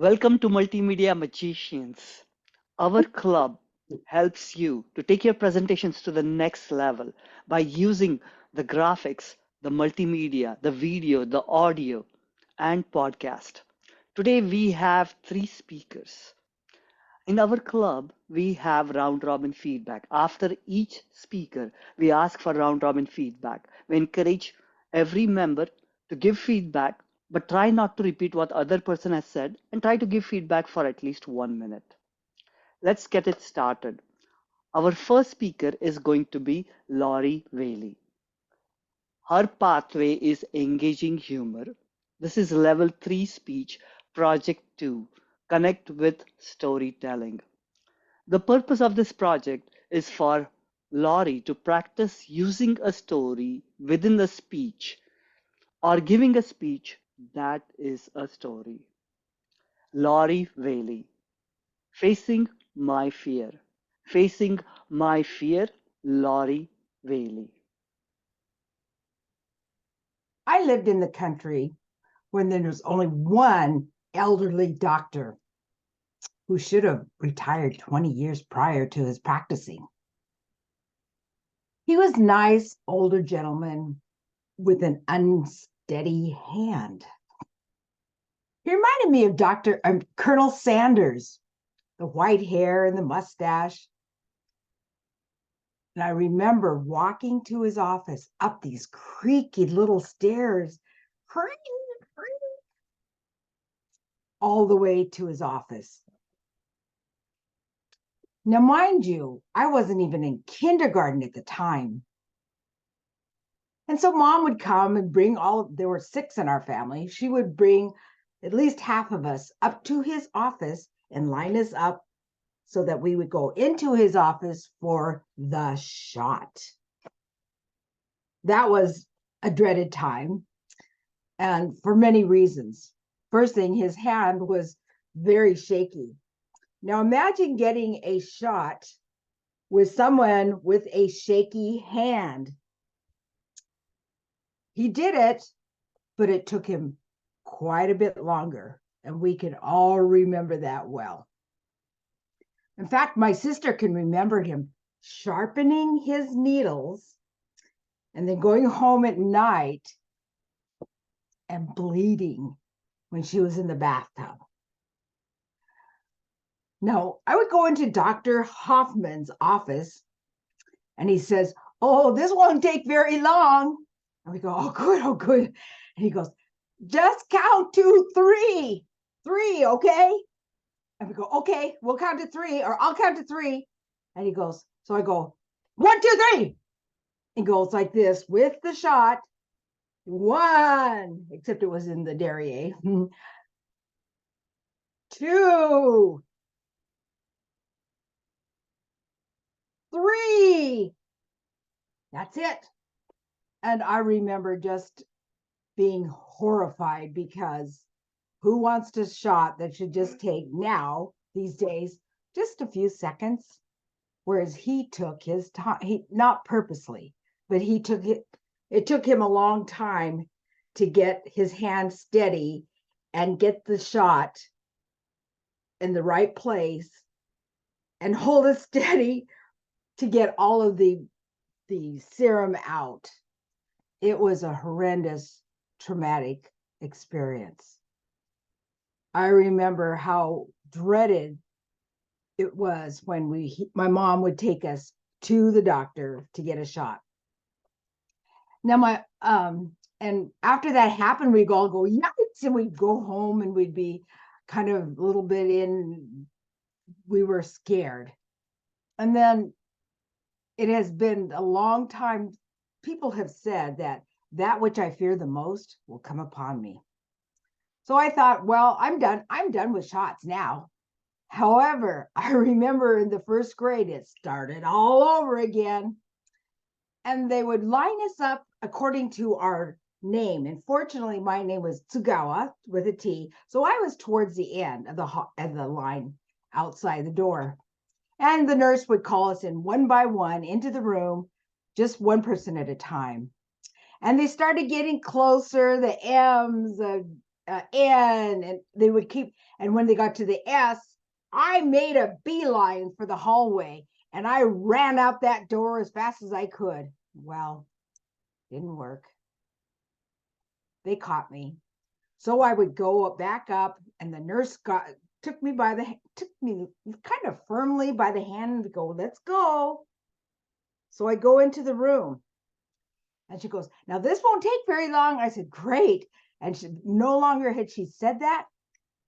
Welcome to Multimedia Magicians. Our club helps you to take your presentations to the next level by using the graphics, the multimedia, the video, the audio, and podcast. Today we have three speakers. In our club, we have round robin feedback. After each speaker, we ask for round robin feedback. We encourage every member to give feedback, but try not to repeat what other person has said and try to give feedback for at least 1 minute. Let's get it started. Our first speaker is going to be Laurie Whaley. Her pathway is engaging humor. This is level 3 speech, project 2, connect with storytelling. The purpose of this project is for Laurie to practice using a story within the speech or giving a speech that is a story. Laurie Whaley, facing my fear. Facing my fear, Laurie Whaley. I lived in the country when there was only one elderly doctor who should have retired 20 years prior to his practicing. He was a nice older gentleman with an unsteady hand. He reminded me of Colonel Sanders, the white hair and the mustache. And I remember walking to his office up these creaky little stairs, creak, creak, all the way to his office. Now, mind you, I wasn't even in kindergarten at the time. And so mom would come and bring there were 6 in our family. She would bring at least half of us up to his office and line us up so that we would go into his office for the shot. That was a dreaded time, and for many reasons. First thing, his hand was very shaky. Now imagine getting a shot with someone with a shaky hand. He did it, but it took him quite a bit longer, and we can all remember that well. In fact, my sister can remember him sharpening his needles and then going home at night and bleeding when she was in the bathtub. Now, I would go into Dr. Hoffman's office and he says, "Oh, this won't take very long." And we go, "Oh, good, oh, good." And he goes, "Just count to 3. 3, okay?" And we go, "Okay, we'll count to 3, or I'll count to 3." And he goes, so I go, 1, 2, 3. He goes like this with the shot. 1, except it was in the derriere. 2, 3. That's it. And I remember just being horrified because who wants to shot that should just take now, these days, just a few seconds? Whereas he took his time, not purposely, but it took him a long time to get his hand steady and get the shot in the right place and hold it steady to get all of the serum out. It was a horrendous, traumatic experience. I remember how dreaded it was when my mom would take us to the doctor to get a shot. Now and after that happened, we'd all go, yikes, and we'd go home and we'd be kind of a little bit we were scared. And then it has been a long time. People have said that which I fear the most will come upon me. So I thought, well, I'm done with shots now. However, I remember in the first grade, it started all over again. And they would line us up according to our name. And fortunately, my name was Tsugawa with a T. So I was towards the end of the line outside the door. And the nurse would call us in one by one into the room, just one person at a time. And they started getting closer, the M's, N, and they would keep, and when they got to the S, I made a beeline for the hallway and I ran out that door as fast as I could. Well, didn't work. They caught me. So I would go back up, and the nurse took me kind of firmly by the hand and go, "Let's go." So I go into the room, and she goes, "Now this won't take very long." I said, "Great." And no longer had she said that,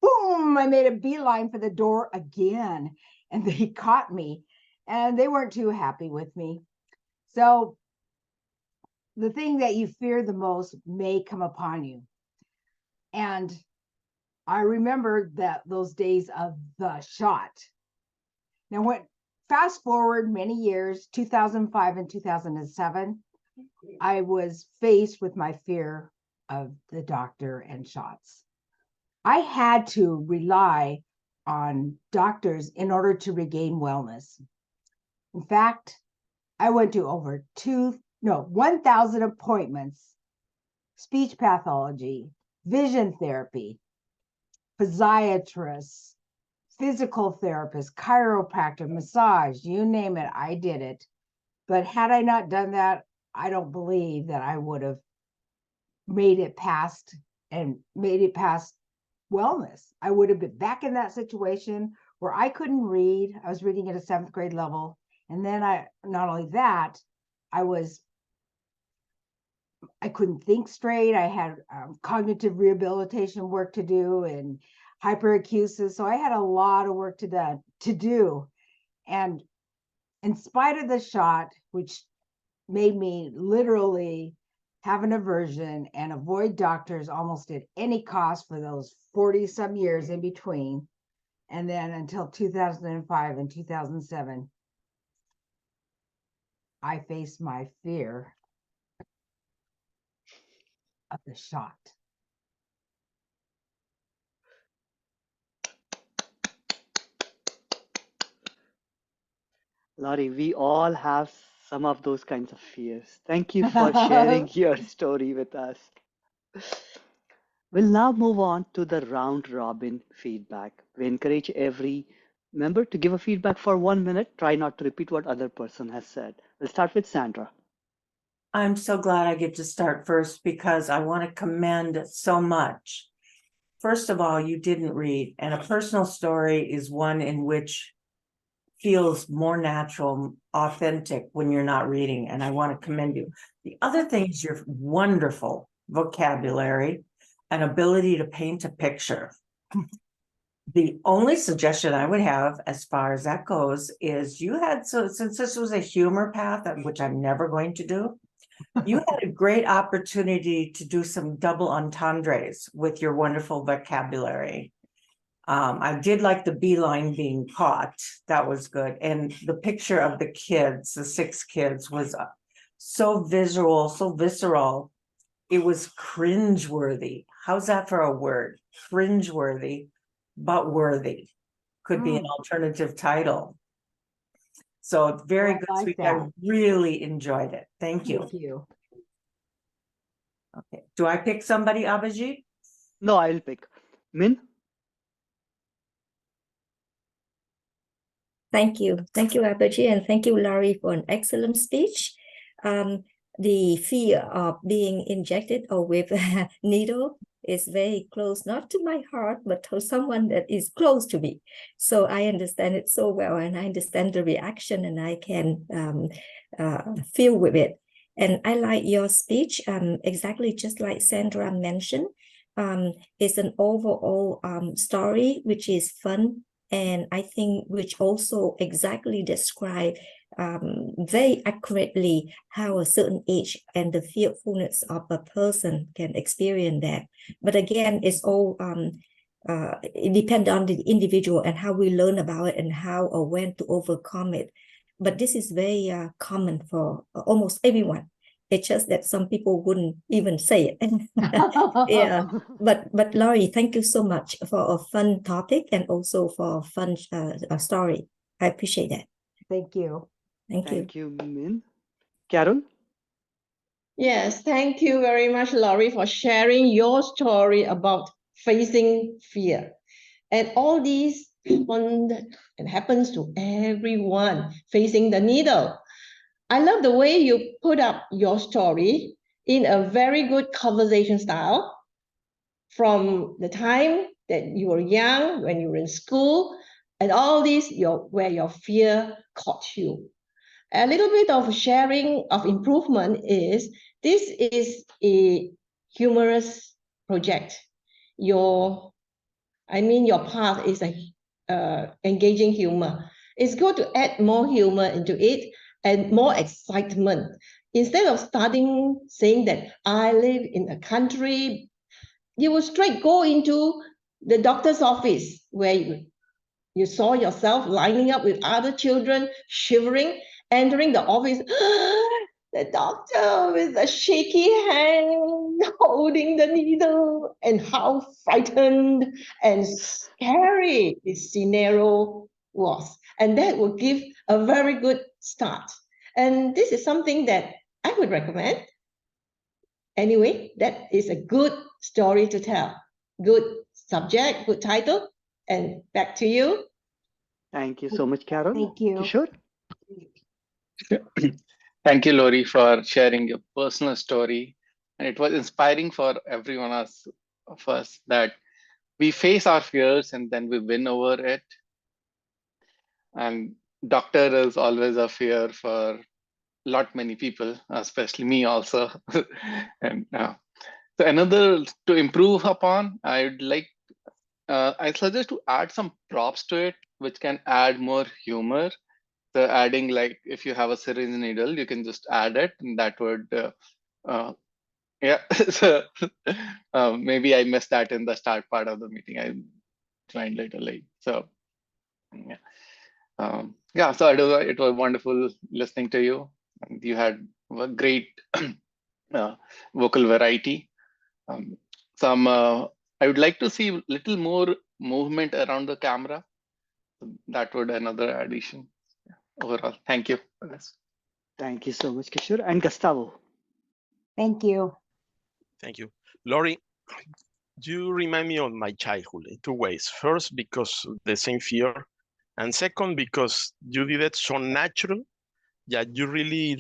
boom, I made a beeline for the door again, and they caught me, and they weren't too happy with me. So the thing that you fear the most may come upon you. And I remember those days of the shot. Now, fast forward many years, 2005 and 2007, I was faced with my fear of the doctor and shots. I had to rely on doctors in order to regain wellness. In fact, I went to over 1,000 appointments, speech pathology, vision therapy, physiatrists, physical therapist, chiropractor, massage, you name it, I did it. But had I not done that, I don't believe that I would have made it past wellness. I would have been back in that situation where I couldn't read. I was reading at a 7th grade level. And then not only that, I couldn't think straight. I had cognitive rehabilitation work to do and hyperacusis. So I had a lot of work to do. And in spite of the shot, which made me literally have an aversion and avoid doctors almost at any cost for those 40 some years in between, and then until 2005 and 2007, I faced my fear of the shot. Laurie, we all have some of those kinds of fears. Thank you for sharing your story with us. We'll now move on to the round robin feedback. We encourage every member to give a feedback for 1 minute. Try not to repeat what other person has said. We'll start with Sandra. I'm so glad I get to start first because I want to commend so much. First of all, you didn't read, and a personal story is one in which feels more natural, authentic when you're not reading, and I want to commend you. The other thing is your wonderful vocabulary and ability to paint a picture. The only suggestion I would have as far as that goes is since this was a humor path, which I'm never going to do, you had a great opportunity to do some double entendres with your wonderful vocabulary. I did like the beeline being caught. That was good. And the picture of the kids, the 6 kids, was so visual, so visceral. It was cringeworthy. How's that for a word? Cringeworthy, but worthy. Could be an alternative title. So very good, sweet. I really enjoyed it. Thank you. Thank you. Okay. Do I pick somebody, Abhijit? No, I'll pick. Min? Thank you. Thank you, Abhijit, and thank you, Laurie, for an excellent speech. The fear of being injected or with a needle is very close, not to my heart, but to someone that is close to me. So I understand it so well, and I understand the reaction, and I can feel with it. And I like your speech, exactly just like Sandra mentioned. It's an overall story, which is fun, and I think which also exactly describe very accurately how a certain age and the fearfulness of a person can experience that. But again, it's all it depends on the individual and how we learn about it and how or when to overcome it. But this is very common for almost everyone. It's just that some people wouldn't even say it. Yeah, but Laurie, thank you so much for a fun topic and also for a fun story. I appreciate that. Thank you. Thank you, Min. Carol? Yes, thank you very much, Laurie, for sharing your story about facing fear. And all these happens to everyone facing the needle. I love the way you put up your story in a very good conversation style from the time that you were young, when you were in school, and all this where your fear caught you. A little bit of sharing of improvement is, this is a humorous project. Your path is a engaging humor. It's good to add more humor into it and more excitement. Instead of starting saying that I live in a country, you will straight go into the doctor's office where you saw yourself lining up with other children, shivering, entering the office. The doctor with a shaky hand holding the needle, and how frightened and scary this scenario was. And that would give a very good start. And this is something that I would recommend. Anyway, that is a good story to tell. Good subject, good title. And back to you. Thank you so much, Carol. Thank you. Kishore? Thank you, Lori, for sharing your personal story. And it was inspiring for every one of us that we face our fears and then we win over it. And doctor is always a fear for many people, especially me also. And so another to improve upon, I suggest to add some props to it, which can add more humor. So adding, like, if you have a syringe needle, you can just add it, and that would, yeah. So maybe I missed that in the start part of the meeting. I joined little late. So yeah, so it was wonderful listening to you. You had a great vocal variety. I would like to see a little more movement around the camera. That would another addition. Overall, thank you for this. Thank you so much, Kishore. And Gustavo? Thank you. Thank you. Lori, you remind me of my childhood in 2 ways. First, because the same fear, and second, because you did it so natural that you really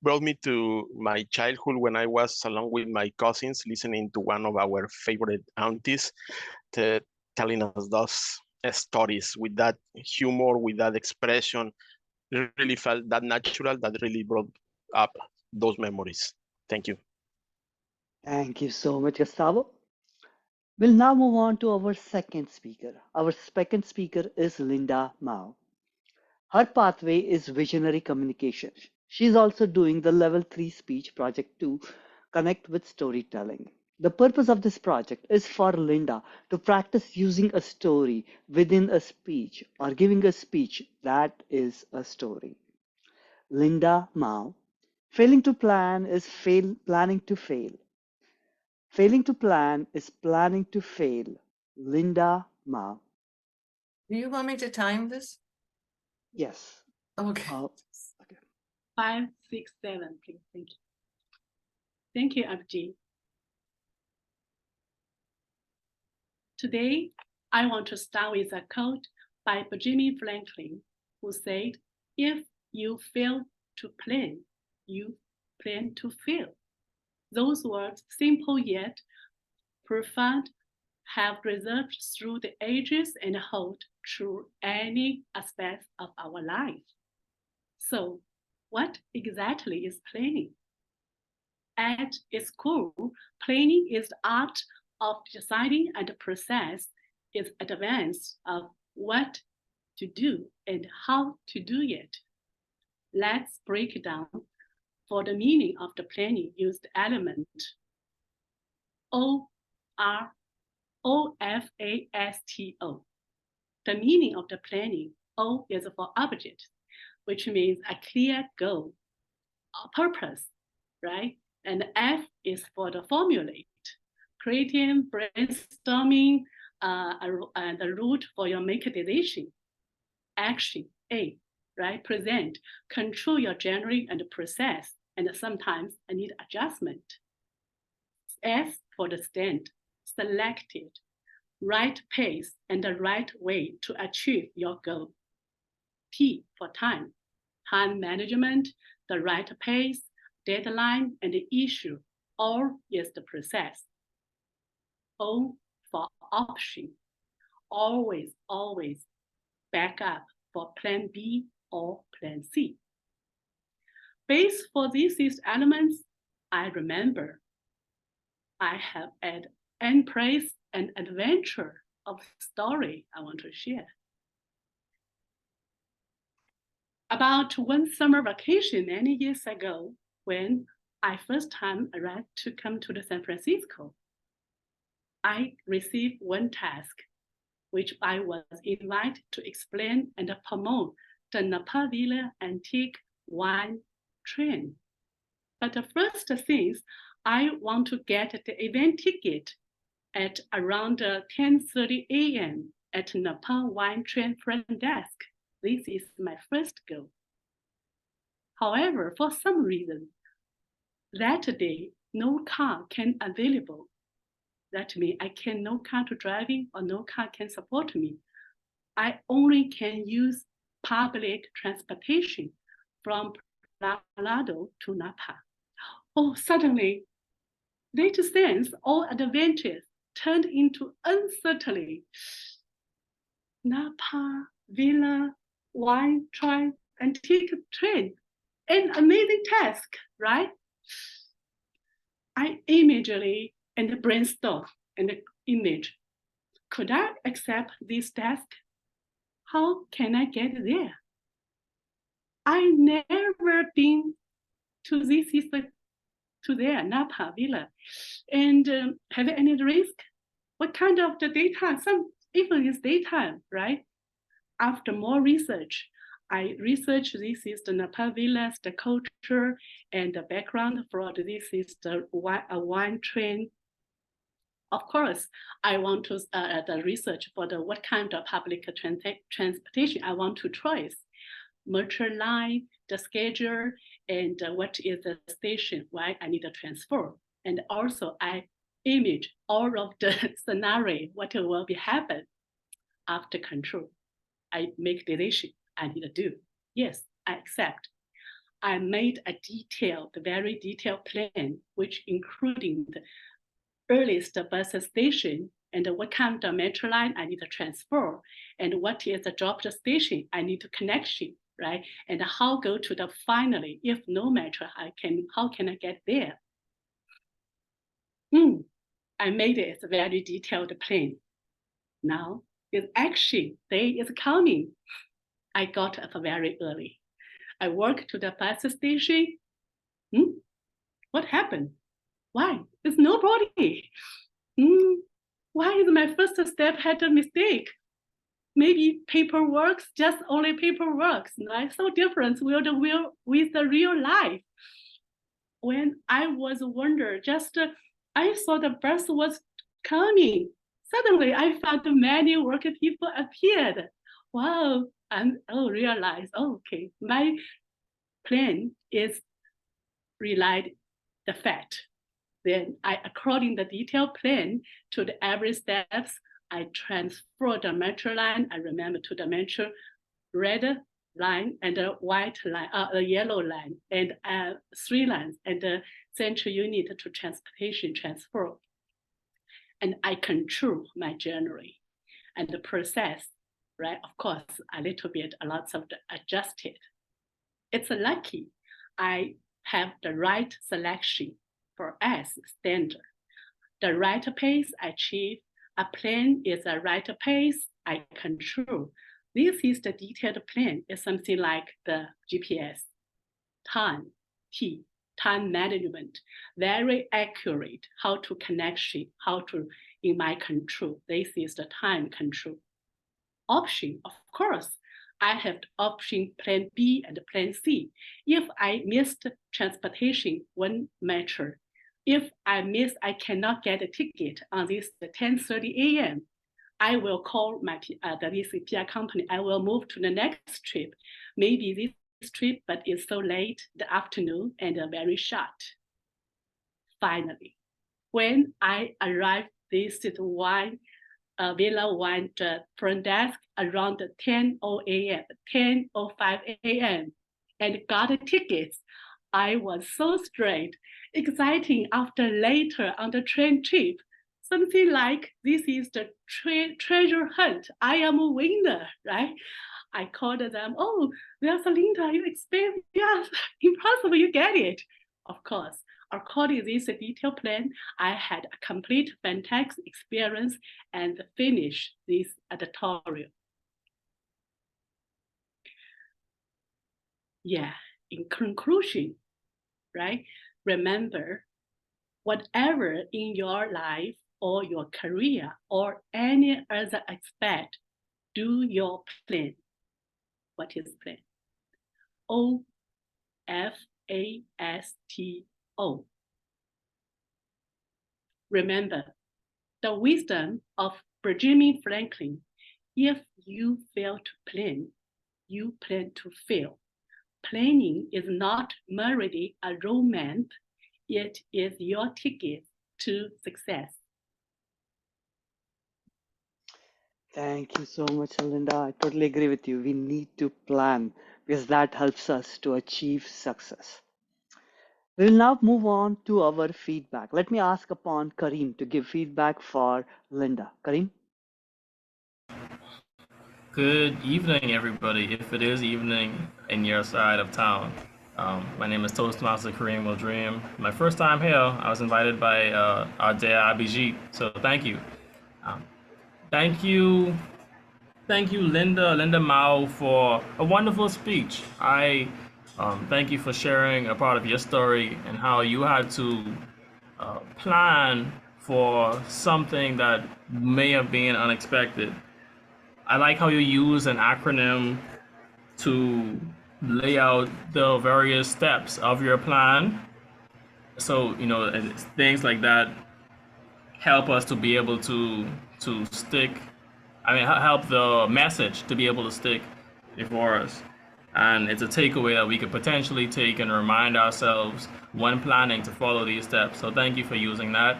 brought me to my childhood when I was along with my cousins listening to one of our favorite aunties telling us those stories with that humor, with that expression. It really felt that natural, that really brought up those memories. Thank you. Thank you so much, Gustavo. We'll now move on to our second speaker. Our second speaker is Linda Mao. Her pathway is visionary communication. She's also doing the level 3 speech project to connect with storytelling. The purpose of this project is for Linda to practice using a story within a speech or giving a speech that is a story. Linda Mao. Failing to plan is planning to fail. Failing to plan is planning to fail. Linda Mao. Do you want me to time this? Yes. Okay. Okay. 5, 6, 7, please. Thank you. Thank you, Abdi. Today, I want to start with a quote by Benjamin Franklin, who said, "If you fail to plan, you plan to fail." Those words, simple yet profound, have reserved through the ages and hold true any aspect of our life. So, what exactly is planning? At its core, planning is the art of deciding and process its advance of what to do and how to do it. Let's break it down. For the meaning of the planning, use the element OFASTO. The meaning of the planning, O is for object, which means a clear goal, a purpose, right? And F is for the formulate, creating, brainstorming, and the route for your make a decision. Action, A, right? Present, control your journey and process, and sometimes I need adjustment. S for the stand, selected, right pace and the right way to achieve your goal. T for time. Time management, the right pace, deadline, and the issue, all is the process. O for option. Always back up for plan B or plan C. Base for these elements, I remember I have an place and adventure of story I want to share. About one summer vacation many years ago, when I first time arrived to come to the San Francisco, I received one task, which I was invited to explain and promote the Napa Villa antique wine train. But the first things, I want to get the event ticket at around 10:30 a.m. at Napa wine train front desk. This is my first goal. However, for some reason, that day, no car can available. That means I can no car to driving or no car can support me. I only can use public transportation from Colorado to Napa. Oh, suddenly, that sense all advantages turned into uncertainty. Napa, Villa, wine, train, antique train, an amazing task, right? I immediately and brainstorm and image. Could I accept this task? How can I get there? I never been to this to their Napa Villa, and have any risk? What kind of the daytime? Some even is daytime, right? After more research, I researched this is the Napa Villas, the culture and the background for this is the wine train. Of course, I want to the research for the what kind of public transportation I want to choose. Metro line, the schedule, and what is the station why I need to transfer. And also I image all of the scenario, what will be happen after control. I make decision I need to do. Yes, I accept. I made a very detailed plan, which including the earliest bus station and what kind of metro line I need to transfer, and what is the drop station I need to connection, right? And how go to the finally, if no metro, how can I get there? I made it a very detailed plan. Now, it's actually day is coming. I got up very early. I walked to the bus station. What happened? Why? There's nobody. Why is my first step had a mistake? Maybe paperwork, just only paperwork, right? So different with the real life. When I was wondering, I saw the bus was coming. Suddenly, I found many working people appeared. Wow, and realized, okay, my plan is relied the fact. Then I, according the detailed plan to the every steps, I transfer the metro line. I remember to the metro red line and the white line, the yellow line, and 3 lines, and the central unit to transportation transfer. And I control my journey and the process, right? Of course, a little bit, a lot of the adjusted. It's lucky I have the right selection for S standard. The right pace I achieve, a plan is a right pace I control. This is the detailed plan. It's something like the GPS, time, T, time management, very accurate, how to connection, how to in my control. This is the time control. Option, of course, I have the option plan B and plan C. If I missed transportation, one metro. If I cannot get a ticket on this 10:30 a.m., I will call my the VCPI company. I will move to the next trip. Maybe this trip, but it's so late, the afternoon, and very short. Finally, when I arrived, this is wine Villa went front desk around 10:05 a.m. and got tickets. I was so straight, exciting after later on the train trip. Something like, this is the treasure hunt. I am a winner, right? I called them, oh, there's a Linda, you expect, yes, impossible, you get it. Of course, according to this detailed plan, I had a complete fantastic experience and finished this editorial. Yeah, in conclusion, right? Remember, whatever in your life or your career or any other aspect, do your plan. What is plan? OFASTO. Remember the wisdom of Benjamin Franklin. If you fail to plan, you plan to fail. Planning is not merely a romance, it is your ticket to success. Thank you so much, Linda. I totally agree with you. We need to plan because that helps us to achieve success. We will now move on to our feedback. Let me ask upon Kareem to give feedback for Linda. Kareem? Good evening, everybody, if it is evening in your side of town. My name is Toastmaster Kareem Will Dream. My first time here, I was invited by our dear Abhijit, so thank you. Thank you, Linda Mao, for a wonderful speech. I thank you for sharing a part of your story and how you had to plan for something that may have been unexpected. I like how you use an acronym to lay out the various steps of your plan. So, things like that help us to be able to stick. Help the message to be able to stick before us. And it's a takeaway that we could potentially take and remind ourselves when planning to follow these steps. So thank you for using that.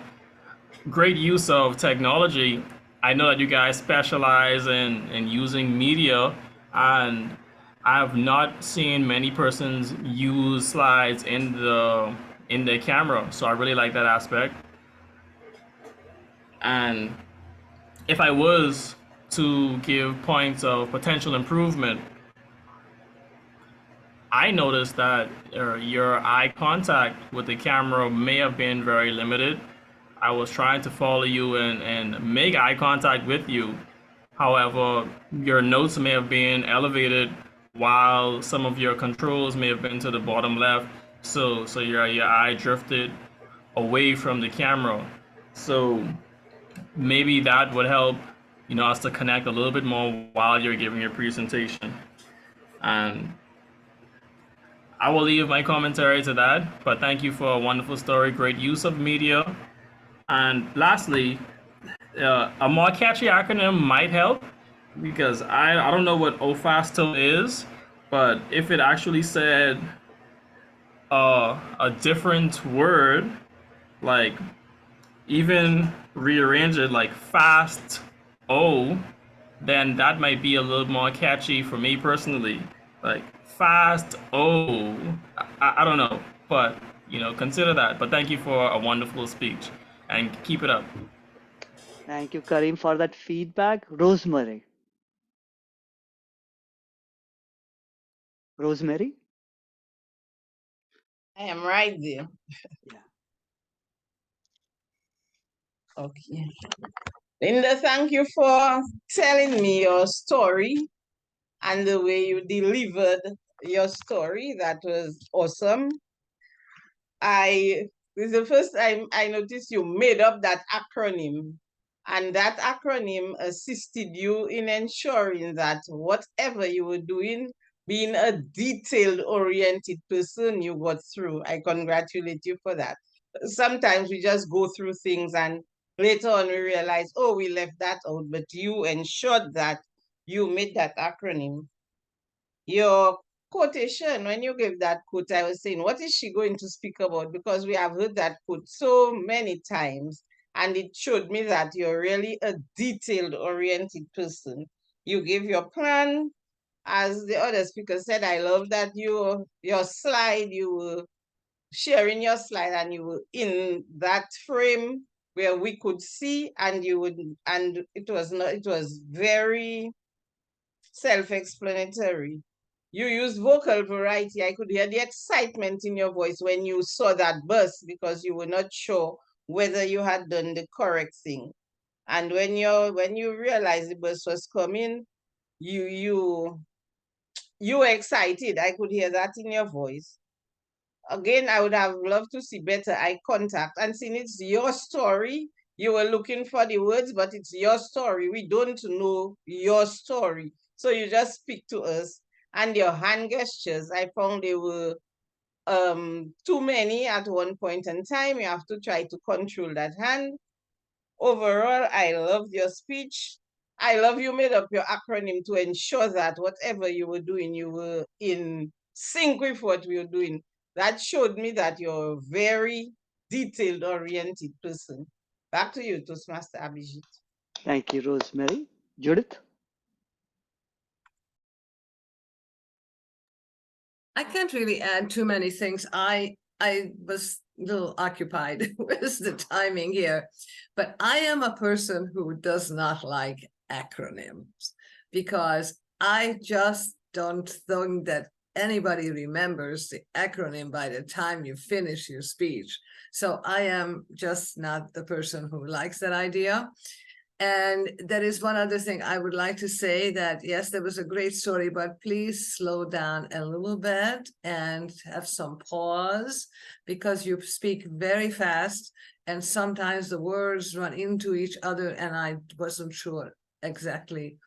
Great use of technology. I know that you guys specialize in using media, and I have not seen many persons use slides in their camera, so I really like that aspect. And if I was to give points of potential improvement, I noticed that your eye contact with the camera may have been very limited. I was trying to follow you and make eye contact with you. However, your notes may have been elevated while some of your controls may have been to the bottom left. So your eye drifted away from the camera. So maybe that would help, us to connect a little bit more while you're giving your presentation. And I will leave my commentary to that, but thank you for a wonderful story, great use of media. And lastly, a more catchy acronym might help, because I don't know what OFASTO is, but if it actually said a different word, like even rearrange it like fast O, then that might be a little more catchy for me personally. Like fast O, I don't know, but consider that. But thank you for a wonderful speech and keep it up. Thank you, Kareem, for that feedback. Rosemary. Rosemary? I am right there. Yeah. Okay. Linda, thank you for telling me your story and the way you delivered your story. That was awesome. This is the first time I noticed you made up that acronym, and that acronym assisted you in ensuring that whatever you were doing, being a detail-oriented person, you got through. I congratulate you for that. Sometimes we just go through things and later on we realize, oh, we left that out, but you ensured that you made that acronym. Your quotation, when you gave that quote, I was saying, what is she going to speak about? Because we have heard that quote so many times. And it showed me that you're really a detailed-oriented person. You give your plan. As the other speaker said, I love that your slide, you were sharing your slide and you were in that frame where we could see, and you would, and it was very self-explanatory. You used vocal variety. I could hear the excitement in your voice when you saw that bus, because you were not sure whether you had done the correct thing. And when you realized the bus was coming, you were excited. I could hear that in your voice. Again, I would have loved to see better eye contact. And since it's your story, you were looking for the words, but it's your story. We don't know your story. So you just speak to us. And your hand gestures, I found they were too many at one point in time. You have to try to control that hand. Overall, I loved your speech. I love you made up your acronym to ensure that whatever you were doing, you were in sync with what we were doing. That showed me that you're a very detailed-oriented person. Back to you, Toastmaster Abhijit. Thank you, Rosemary. Judith? I can't really add too many things. I was a little occupied with the timing here, but I am a person who does not like acronyms, because I just don't think that anybody remembers the acronym by the time you finish your speech. So I am just not the person who likes that idea. And there is one other thing I would like to say, that yes, there was a great story, but please slow down a little bit and have some pause, because you speak very fast and sometimes the words run into each other and I wasn't sure exactly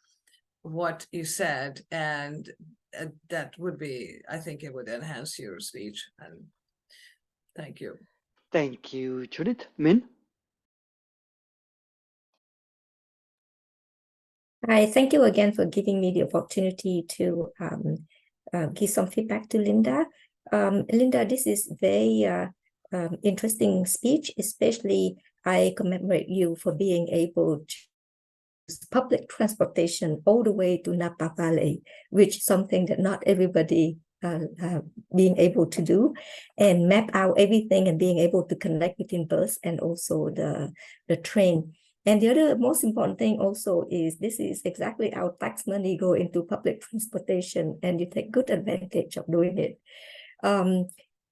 what you said. And that would be, I think it would enhance your speech. And thank you. Thank you, Judith. Min? Hi, thank you again for giving me the opportunity to give some feedback to Linda. Linda, this is very interesting speech, especially I commemorate you for being able to use public transportation all the way to Napa Valley, which is something that not everybody being able to do, and map out everything and being able to connect between bus and also the train. And the other most important thing also is this is exactly how tax money go into public transportation, and you take good advantage of doing it.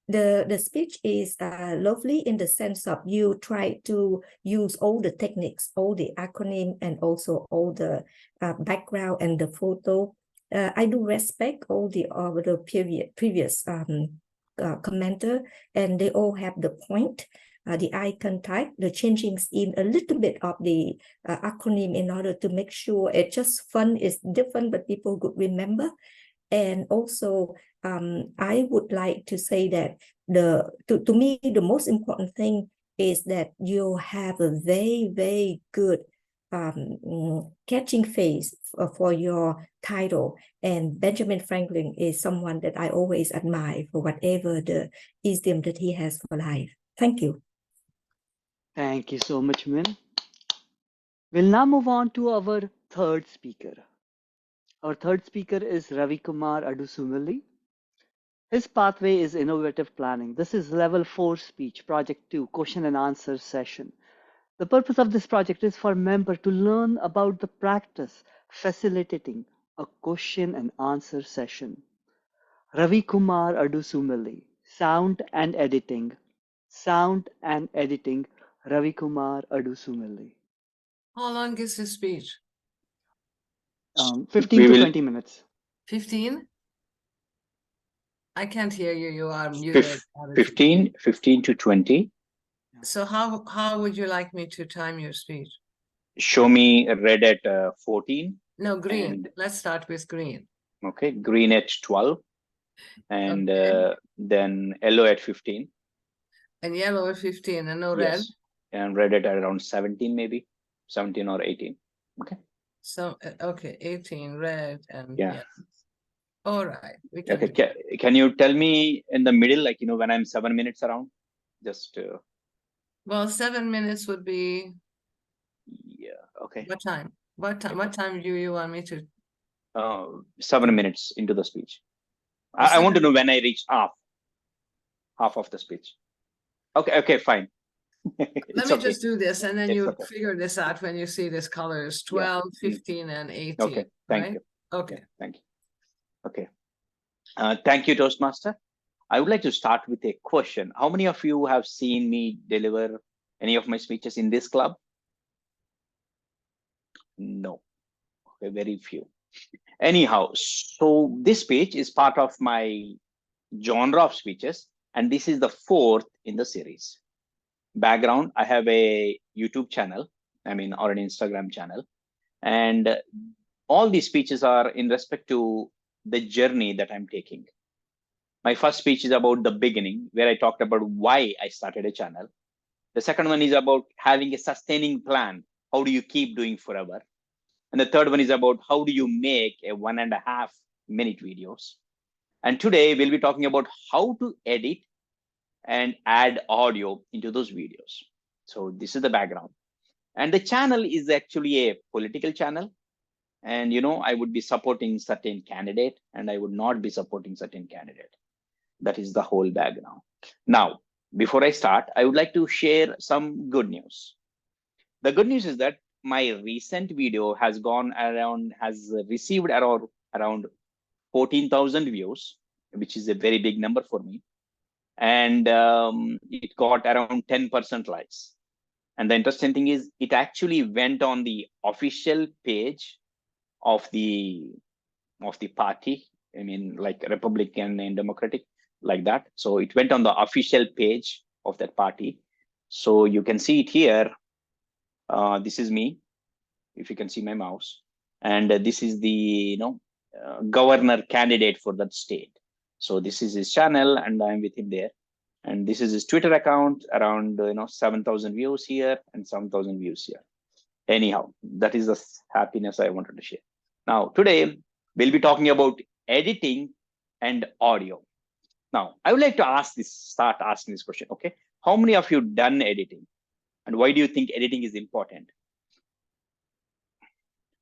The speech is lovely in the sense of you try to use all the techniques, all the acronym, and also all the background and the photo. I do respect all the previous commenter, and they all have the point. The icon type, the changing in a little bit of the acronym in order to make sure it just fun is different, but people could remember. And also, I would like to say that to me, the most important thing is that you have a very, very good catching phrase for your title. And Benjamin Franklin is someone that I always admire for whatever the idiom that he has for life. Thank you. Thank you so much, Min. We'll now move on to our third speaker. Our third speaker is Ravi Kumar Adusumilli. His pathway is innovative planning. This is level 4 speech, project 2, question and answer session. The purpose of this project is for member to learn about the practice facilitating a question and answer session. Ravi Kumar Adusumilli, sound and editing. Sound and editing, Ravi Kumar Adusumilli. How long is the speech? 15 to 20 minutes. 15? I can't hear you. You are muted. 15 to 20. So how would you like me to time your speech? Show me red at 14. No, green. And, let's start with green. Okay, green at 12. And okay. Then yellow at 15. And yellow at 15 and no red? Yes. And red at around 17 maybe. 17 or 18. Okay. So, okay, 18, red and yeah. Yellow. All right. We can okay. Can you tell me in the middle, like, when I'm 7 minutes around? Just Well, 7 minutes would be Yeah. Okay. what time? What time? What time do you want me to? 7 minutes into the speech. Oh, I want to 7 know when I reach half of the speech. Okay. Okay. Fine. Let It's me okay. just do this, and then It's you okay. figure this out when you see this colors Yeah. 12, 15, and 18. Okay. Thank right? you. Okay. Thank you. Okay. Thank you, Toastmaster. I would like to start with a question. How many of you have seen me deliver any of my speeches in this club? No. Okay, very few. Anyhow, so this speech is part of my genre of speeches, and this is the fourth in the series. Background, I have a YouTube channel, or an Instagram channel, and all these speeches are in respect to the journey that I'm taking. My first speech is about the beginning, where I talked about why I started a channel. The second one is about having a sustaining plan. How do you keep doing forever? And the third one is about how do you make a 1.5 minute videos. And today we'll be talking about how to edit and add audio into those videos. So this is the background. And the channel is actually a political channel. And I would be supporting certain candidate and I would not be supporting certain candidate. That is the whole background. Now, before I start, I would like to share some good news. The good news is that my recent video has received around 14,000 views, which is a very big number for me. And it got around 10% likes. And the interesting thing is it actually went on the official page of the party. Like Republican and Democratic, like that. So it went on the official page of that party. So you can see it here. This is me, if you can see my mouse. And this is the governor candidate for that state. So this is his channel and I'm with him there. And this is his Twitter account, around 7,000 views here and 7,000 views here. Anyhow, that is the happiness I wanted to share. Now, today we'll be talking about editing and audio. Now, I would like to start asking this question, okay? How many of you done editing? And why do you think editing is important?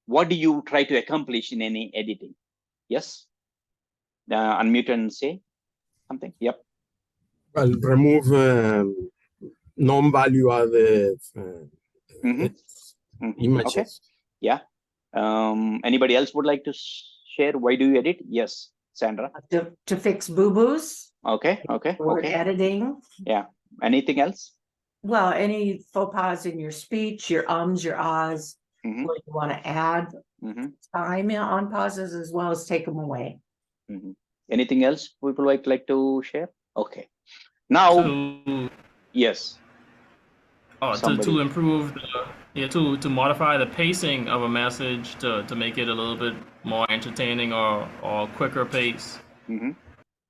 What do you try to accomplish in any editing? Yes? Unmute and say something. Yep. Well, remove non-value added images. Okay. Yeah. Anybody else would like to share? Why do you edit? Yes, Sandra. To fix boo-boos. Okay. Okay. Or editing. Yeah. Anything else? Well, any faux pas in your speech, your ums, your ahs, where you want to add time on pauses as well as take them away. Anything else people like to share? Okay. Now, yes. To improve to modify the pacing of a message to make it a little bit more entertaining or quicker pace.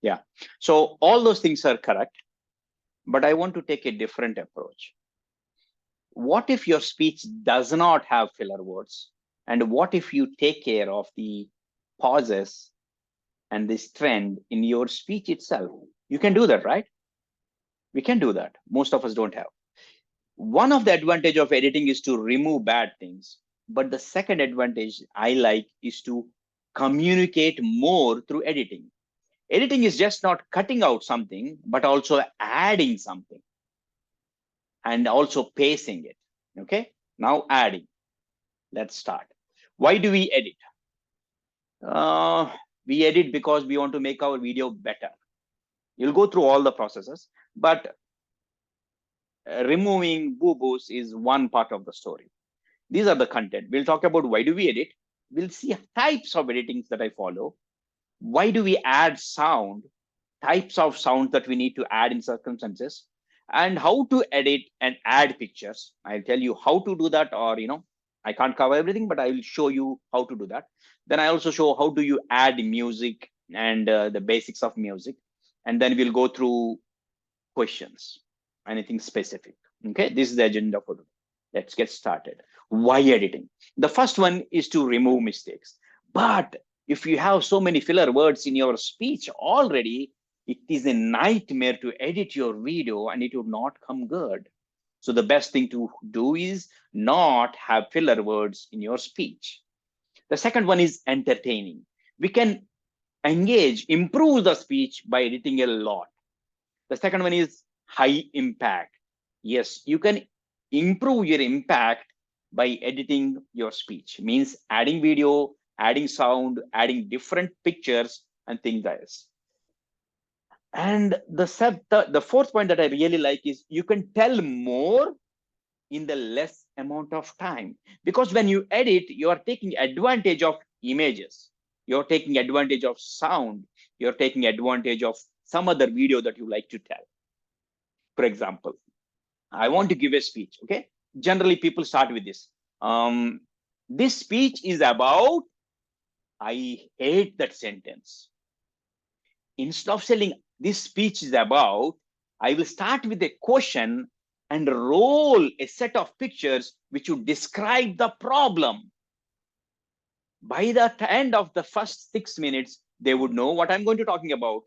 Yeah. So all those things are correct, but I want to take a different approach. What if your speech does not have filler words? And what if you take care of the pauses and this trend in your speech itself? You can do that, right? We can do that. Most of us don't have. One of the advantage of editing is to remove bad things. But the second advantage I like is to communicate more through editing. Editing is just not cutting out something, but also adding something and also pacing it. Okay, now adding. Let's start. Why do we edit? We edit because we want to make our video better. You'll go through all the processes, but removing boo-boos is one part of the story. These are the content. We'll talk about why do we edit. We'll see types of editings that I follow. Why do we add sound? Types of sound that we need to add in circumstances, and how to edit and add pictures. I'll tell you how to do that, or I can't cover everything, but I will show you how to do that. Then I also show how do you add music and the basics of music, and then we'll go through questions, anything specific. Okay, this is the agenda for today. Let's get started. Why editing? The first one is to remove mistakes. But if you have so many filler words in your speech already, it is a nightmare to edit your video and it will not come good. So the best thing to do is not have filler words in your speech. The second one is entertaining. We can improve the speech by editing a lot. The second one is high impact. Yes, you can improve your impact by editing your speech. Means adding video, adding sound, adding different pictures and things like this. And the fourth point that I really like is you can tell more in the less amount of time, because when you edit, you are taking advantage of images, you're taking advantage of sound, you're taking advantage of some other video that you like to tell. For example, I want to give a speech. Okay, generally people start with this. This speech is about, I hate that sentence. Instead of saying this speech is about, I will start with a question and roll a set of pictures which would describe the problem. By the end of the first 6 minutes, they would know what I'm going to talking about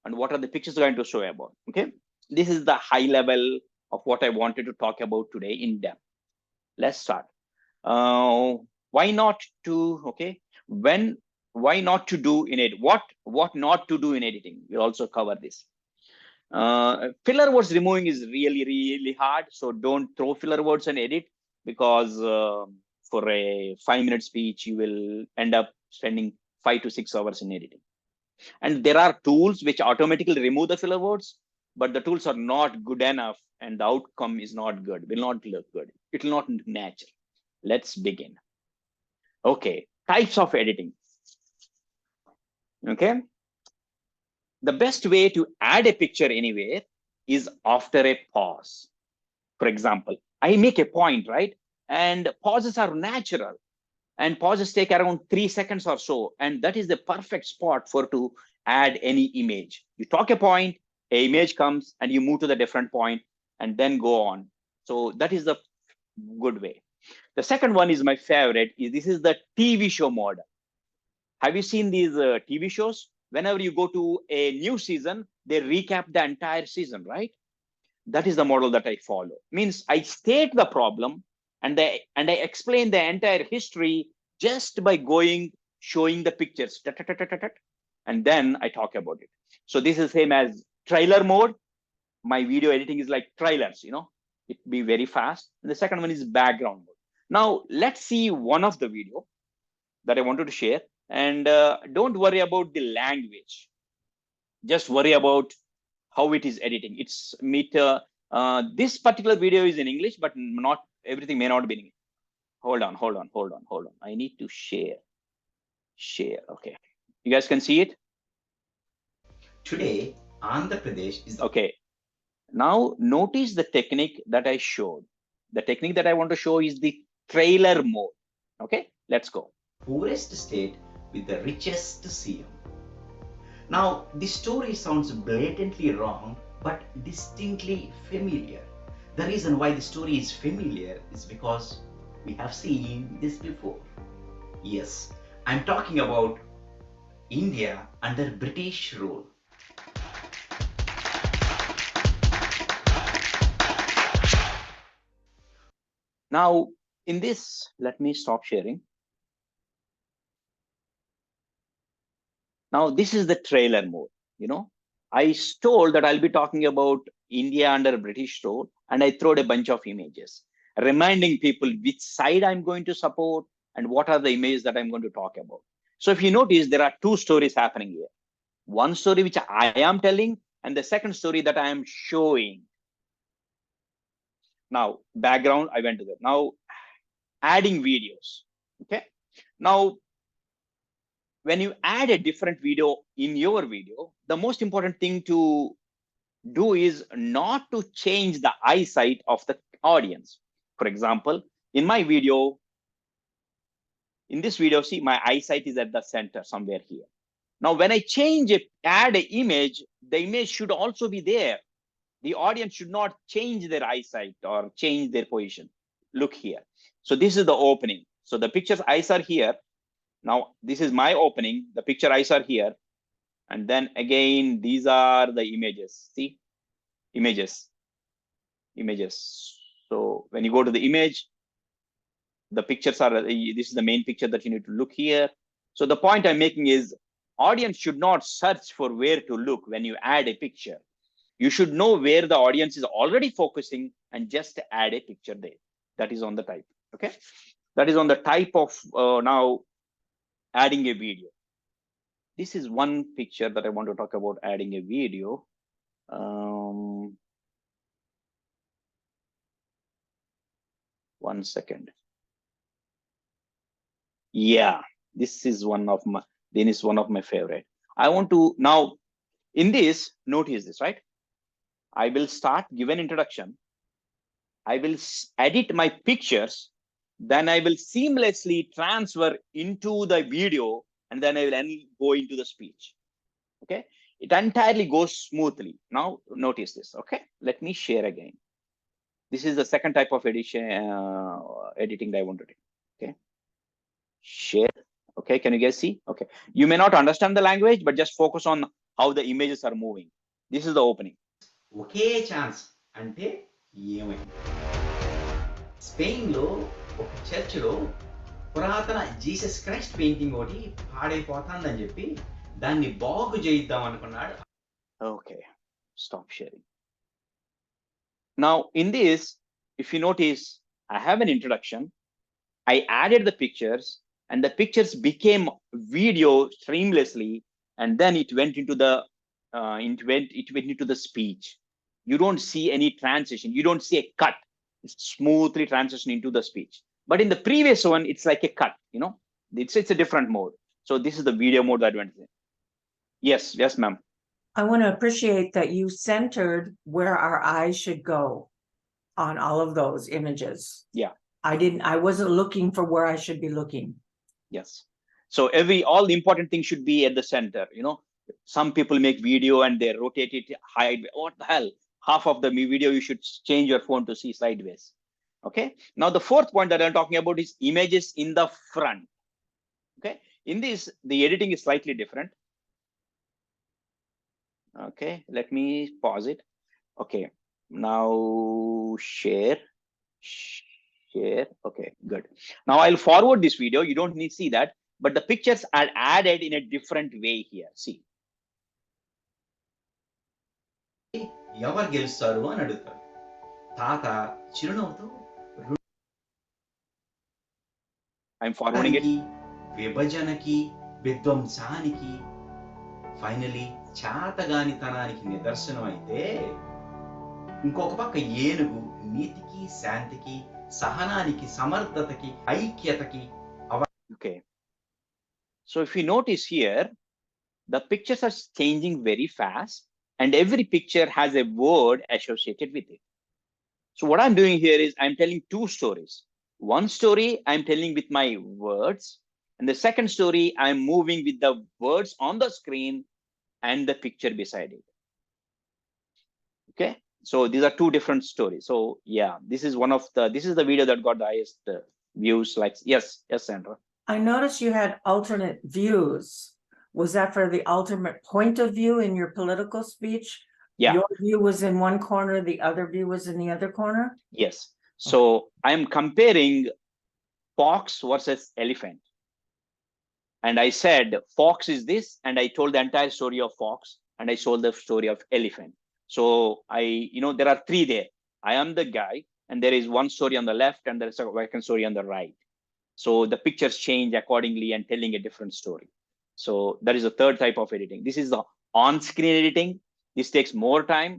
and what are the pictures going to show about. Okay, this is the high level of what I wanted to talk about today in depth. Let's start. Why not to, okay, why not to do in it, what not to do in editing, we'll also cover this. Filler words removing is really hard, so don't throw filler words and edit, because for a 5-minute speech you will end up spending 5 to 6 hours in editing. And there are tools which automatically remove the filler words, but the tools are not good enough and the outcome is not good, will not look good, it will not look natural. Let's begin. Okay, types of editing. Okay, the best way to add a picture anywhere is after a pause. For example, I make a point, right? And pauses are natural, and pauses take around 3 seconds or so, and that is the perfect spot for to add any image. You talk a point, a image comes, and you move to the different point and then go on. So that is the good way. The second one is my favorite. This is the TV show model. Have you seen these TV shows? Whenever you go to a new season, they recap the entire season, right? That is the model that I follow. Means I state the problem and I explain the entire history just by showing the pictures, and then I talk about it. So this is same as trailer mode. My video editing is like trailers, it be very fast. And the second one is background mode. Now let's see one of the video that I wanted to share. And don't worry about the language, just worry about how it is editing. It's this particular video is in English, but not everything may not be in English. Hold on. I need to share. Okay, you guys can see it. Today, Andhra Pradesh is okay. Now notice the technique that I showed. The technique that I want to show is the trailer mode. Okay, let's go. Poorest state with the richest CM. Now, this story sounds blatantly wrong, but distinctly familiar. The reason why the story is familiar is because we have seen this before. Yes, I'm talking about India under British rule. Now, in this, let me stop sharing. Now, this is the trailer mode. I told that I'll be talking about India under British rule, and I throwed a bunch of images, reminding people which side I'm going to support and what are the images that I'm going to talk about. So if you notice, there are two stories happening here. One story which I am telling, and the second story that I am showing. Now, background, I went to that. Now, adding videos. Okay. Now, when you add a different video in your video, the most important thing to do is not to change the eyesight of the audience. For example, in my video, in this video, see, my eyesight is at the center somewhere here. Now, when I change it, add an image, the image should also be there. The audience should not change their eyesight or change their position. Look here. So this is the opening. So the picture's eyes are here. Now, this is my opening. The picture eyes are here. And then again, these are the images. See? Images. So when you go to the image, the pictures are, this is the main picture that you need to look here. So the point I'm making is audience should not search for where to look when you add a picture. You should know where the audience is already focusing and just add a picture there. That is on the type. Okay. That is on the type of now adding a video. This is one picture that I want to talk about adding a video. 1 second. Yeah, this is one of my, then is one of my favorite. I want to now in this, notice this, right? I will start, give an introduction. I will edit my pictures. Then I will seamlessly transfer into the video, and then I will go into the speech. Okay, it entirely goes smoothly. Now notice this. Okay, let me share again. This is the second type of editing that I want to do. Okay, share. Okay, can you guys see? Okay, you may not understand the language, but just focus on how the images are moving. This is the opening. Okay chance అంటే ఏమైంది? స్పెయిన్లో ఒక చర్చిలో పురాతన Jesus Christ painting ఒకటి పాడైపోతుందని చెప్పి దాన్ని బాగు చేయిద్దాం అనుకున్నాడు. Okay, stop sharing. Now in this, if you notice, I have an introduction. I added the pictures, and the pictures became video seamlessly, and then it went into the it went into the speech. You don't see any transition. You don't see a cut. It's smoothly transition into the speech. But in the previous one, it's like a cut. You know, it's a different mode. So this is the video mode that went in. Yes, ma'am. I want to appreciate that you centered where our eyes should go on all of those images. Yeah. I wasn't looking for where I should be looking. Yes. So all the important things should be at the center. You know, some people make video and they rotate it, hide. What the hell? Half of the video you should change your phone to see sideways. Okay. Now the fourth point that I'm talking about is images in the front. Okay. In this, the editing is slightly different. Okay, let me pause it. Okay, now share. Okay, good. Now I'll forward this video. You don't need to see that, but the pictures are added in a different way here. See. ఎవరు గెలుస్తారు అని అడుగుతాడు. తాత చిరునవ్వుతో I'm forwarding it. విభజనకి విధ్వంసానికి finally చాతగానితనానికి నిదర్శనం అయితే ఇంకొక పక్క ఏనుగు నీతికి శాంతికి సహనానికి సమర్థతకి ఐక్యతకి Okay, so if you notice here, the pictures are changing very fast, and every picture has a word associated with it. So what I'm doing here is I'm telling two stories. One story I'm telling with my words, and the second story I'm moving with the words on the screen and the picture beside it. Okay, so these are two different stories. So yeah, this is the video that got the highest views, likes. Yes, Sandra. I noticed you had alternate views. Was that for the alternate point of view in your political speech? Yeah. Your view was in one corner, the other view was in the other corner? Yes. So I'm comparing fox versus elephant. And I said, fox is this, and I told the entire story of fox, and I told the story of elephant. So there are three there. I am the guy, and there is one story on the left, and there's a second story on the right. So the pictures change accordingly and telling a different story. So that is the third type of editing. This is the on-screen editing. This takes more time,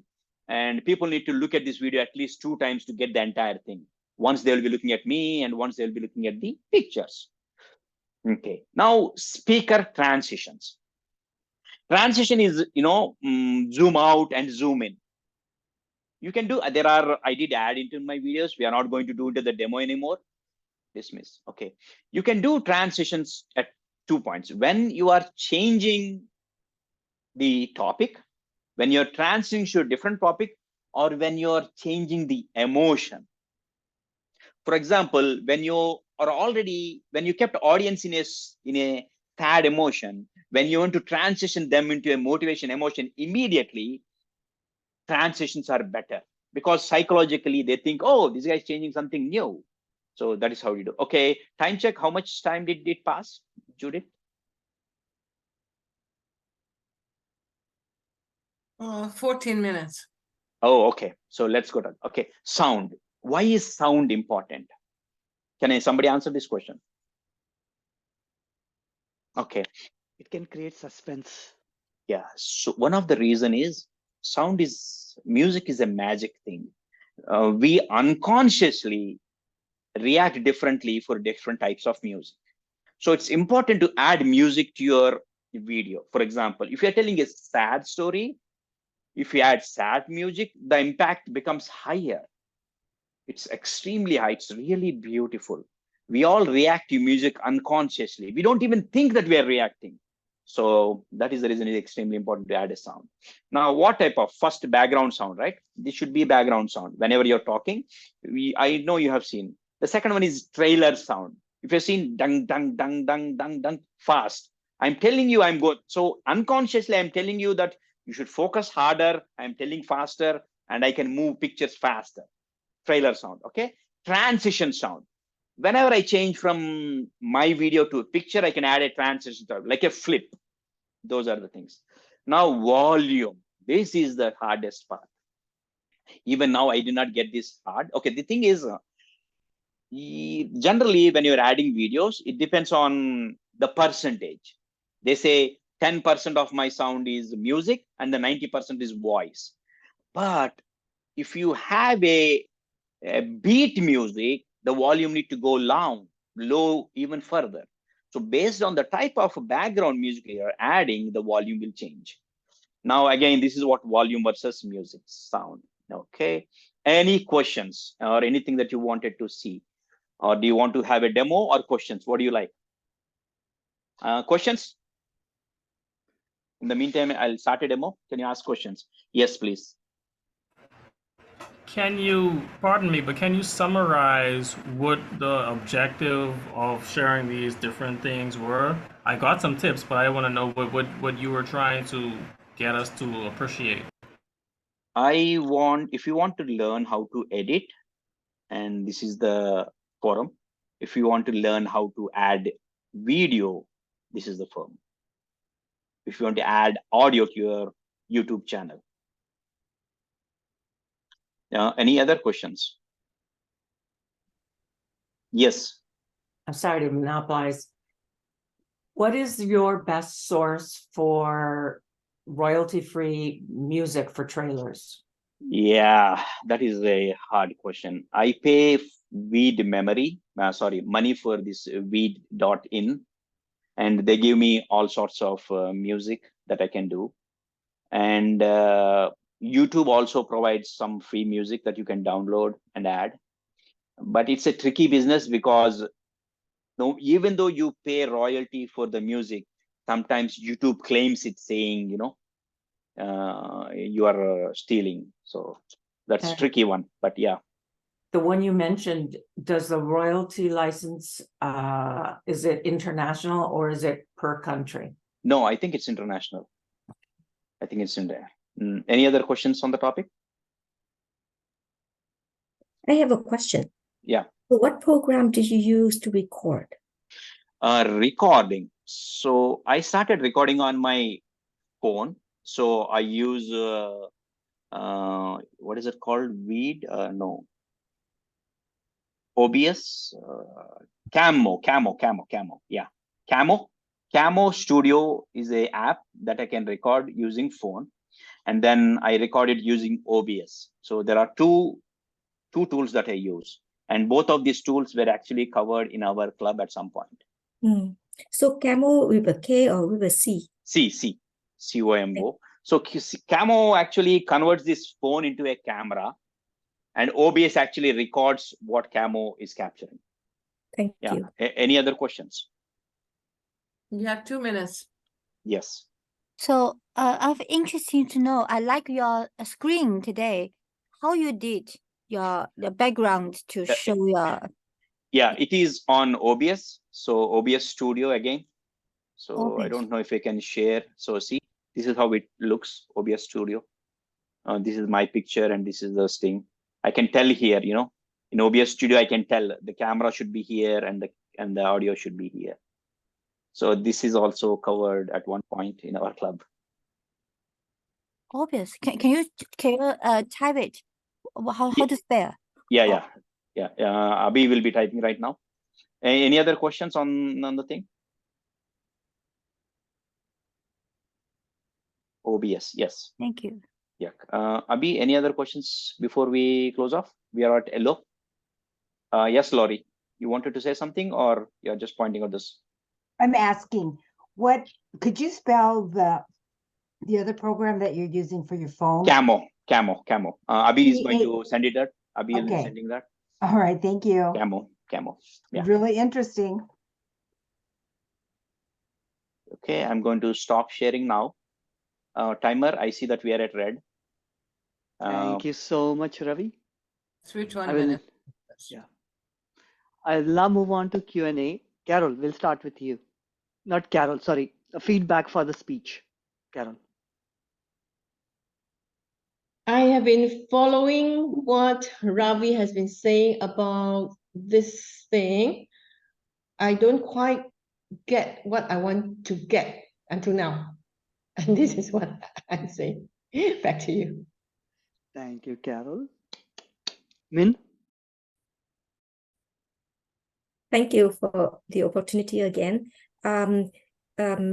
and people need to look at this video at least 2 times to get the entire thing. Once they'll be looking at me, and once they'll be looking at the pictures. Okay, now speaker transitions. Transition is, zoom out and zoom in. You can do, I did add into my videos. We are not going to do into the demo anymore. Dismiss. Okay, you can do transitions at 2 points. When you are changing the topic, when you're transitioning to a different topic, or when you're changing the emotion. For example, when you kept audience in a sad emotion, when you want to transition them into a motivation emotion immediately, transitions are better. because psychologically they think, oh, this guy is changing something new. So that is how you do. Okay, time check. How much time did it pass, Judith? 14 minutes. Oh, okay. So let's go to, okay, sound. Why is sound important? Can somebody answer this question? Okay. It can create suspense. Yeah. So one of the reason is music is a magic thing. We unconsciously react differently for different types of music. So it's important to add music to your video. For example, if you're telling a sad story, if you add sad music, the impact becomes higher. It's extremely high. It's really beautiful. We all react to music unconsciously. We don't even think that we are reacting. So that is the reason it's extremely important to add a sound. Now, what type of first background sound, right? This should be background sound. Whenever you're talking, I know you have seen. The second one is trailer sound. If you've seen dung, dung, dung, dung, dung, dung, fast, I'm telling you I'm good. So unconsciously, I'm telling you that you should focus harder. I'm telling faster and I can move pictures faster. Trailer sound, okay? Transition sound. Whenever I change from my video to a picture, I can add a transition sound, like a flip. Those are the things. Now, volume. This is the hardest part. Even now, I did not get this hard. Okay, the thing is, generally, when you're adding videos, it depends on the percentage. They say 10% of my sound is music and the 90% is voice. But if you have a beat music, the volume need to go low even further. So based on the type of background music you're adding, the volume will change. Now, again, this is what volume versus music sound. Okay. Any questions or anything that you wanted to see? Or do you want to have a demo or questions? What do you like? Questions? In the meantime, I'll start a demo. Can you ask questions? Yes, please. Can you, pardon me, but can you summarize what the objective of sharing these different things were? I got some tips, but I want to know what you were trying to get us to appreciate. If you want to learn how to edit, and this is the forum. If you want to learn how to add video, this is the forum. If you want to add audio to your YouTube channel. Any other questions? Yes. I'm sorry to monopolize. What is your best source for royalty-free music for trailers? Yeah, that is a hard question. I pay money for this weed.in, and they give me all sorts of music that I can do. And YouTube also provides some free music that you can download and add. But it's a tricky business because even though you pay royalty for the music, sometimes YouTube claims it's saying, you are stealing. So that's a tricky one, but yeah. The one you mentioned, does the royalty license, is it international or is it per country? No, I think it's international. I think it's in there. Any other questions on the topic? I have a question. Yeah. So what program did you use to record? Recording. So I started recording on my phone. So I use, what is it called? No. OBS, Camo. Yeah. Camo Studio is a app that I can record using phone. And then I recorded using OBS. So there are two tools that I use. And both of these tools were actually covered in our club at some point. So Camo with a K or with a C? C-O-M-O. Okay. So Camo actually converts this phone into a camera, and OBS actually records what Camo is capturing. Thank you. Any other questions? You have 2 minutes. Yes. So I'm interested to know, I like your screen today, how you did the background to show your... Yeah, it is on OBS. So OBS Studio again. So OBS. I don't know if I can share. So see, this is how it looks, OBS Studio. This is my picture and this is the thing. I can tell here, you know, in OBS Studio, I can tell the camera should be here and the audio should be here. So this is also covered at one point in our club. Obvious. Can you type it? How to spell? Yeah. Abhi will be typing right now. Any other questions on the thing? OBS, yes. Thank you. Yeah. Abhi, any other questions before we close off? We are at hello. Yes, Laurie, you wanted to say something or you're just pointing out this? I'm asking, what could you spell the other program that you're using for your phone? Camo. Abhi is going to send it that. Abhi will be sending that. All right, thank you. Camo. Yeah. Really interesting. Okay, I'm going to stop sharing now. Timer, I see that we are at red. Thank you so much, Ravi. Switch 1 minute. Yeah. I'll now move on to Q&A. Carol, we'll start with you. Not Carol, sorry. Feedback for the speech. Carol. I have been following what Ravi has been saying about this thing. I don't quite get what I want to get until now. And this is what I'm saying. Back to you. Thank you, Carol. Min? Thank you for the opportunity again.